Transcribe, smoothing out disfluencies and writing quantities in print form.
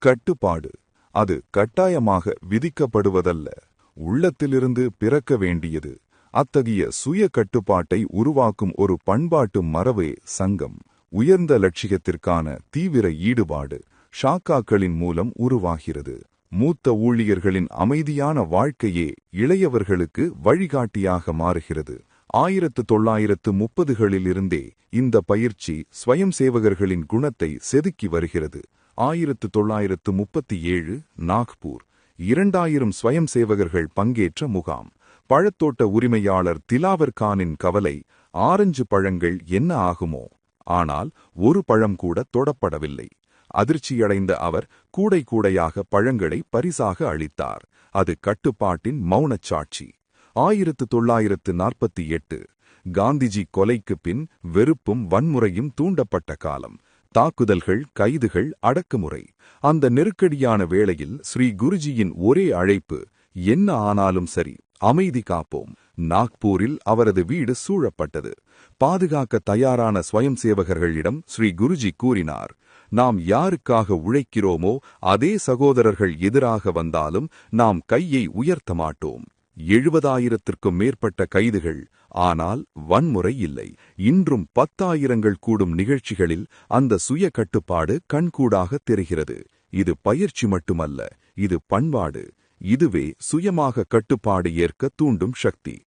கட்டுப்பாடு அது கட்டாயமாக விதிக்கப்படுவதல்ல, உள்ளத்திலிருந்து பிறக்க வேண்டியது. அத்தகைய சுய கட்டுப்பாட்டை உருவாக்கும் ஒரு பண்பாட்டு மரபே சங்கம். உயர்ந்த லட்சியத்திற்கான தீவிர ஈடுபாடு ஷாக்காக்களின் மூலம் உருவாகிறது. மூத்த ஊழியர்களின் அமைதியான வாழ்க்கையே இளையவர்களுக்கு வழிகாட்டியாக மாறுகிறது. 1930களிலிருந்தே இந்த பயிற்சி ஸ்வயம் சேவகர்களின் குணத்தை செதுக்கி வருகிறது. 1937 நாக்பூர் 2000 ஸ்வயம் சேவகர்கள் பங்கேற்ற முகாம். பழத்தோட்ட உரிமையாளர் திலாவர் கானின் கவலை, ஆரஞ்சு பழங்கள் என்ன ஆகுமோ? ஆனால் ஒரு பழம் கூட தொடப்படவில்லை. அதிர்ச்சியடைந்த அவர் கூடை கூடையாக பழங்களை பரிசாக அளித்தார். அது கட்டுப்பாட்டின் மௌனச் சாட்சி. 1948 காந்திஜி கொலைக்கு பின் வெறுப்பும் வன்முறையும் தூண்டப்பட்ட காலம். தாக்குதல்கள், கைதுகள், அடக்குமுறை. அந்த நெருக்கடியான வேளையில் ஸ்ரீ குருஜியின் ஒரே அழைப்பு, என்ன ஆனாலும் சரி, அமைதி காப்போம். நாக்பூரில் அவரது வீடு சூழப்பட்டது. பாதுகாக்க தயாரான ஸ்வயம் சேவகர்களிடம் ஸ்ரீ குருஜி கூறினார், நாம் யாருக்காக உழைக்கிறோமோ அதே சகோதரர்கள் எதிராக வந்தாலும் நாம் கையை உயர்த்த மாட்டோம். 70,000க்கும் மேற்பட்ட கைதுகள், ஆனால் வன்முறை இல்லை. இன்றும் 10,000கள் கூடும் நிகழ்ச்சிகளில் அந்த சுய கட்டுப்பாடு கண்கூடாக தெரிகிறது. இது பயிற்சி மட்டுமல்ல, இது பண்பாடு. இதுவே சுயமாக கட்டுப்பாடு ஏற்க தூண்டும் சக்தி.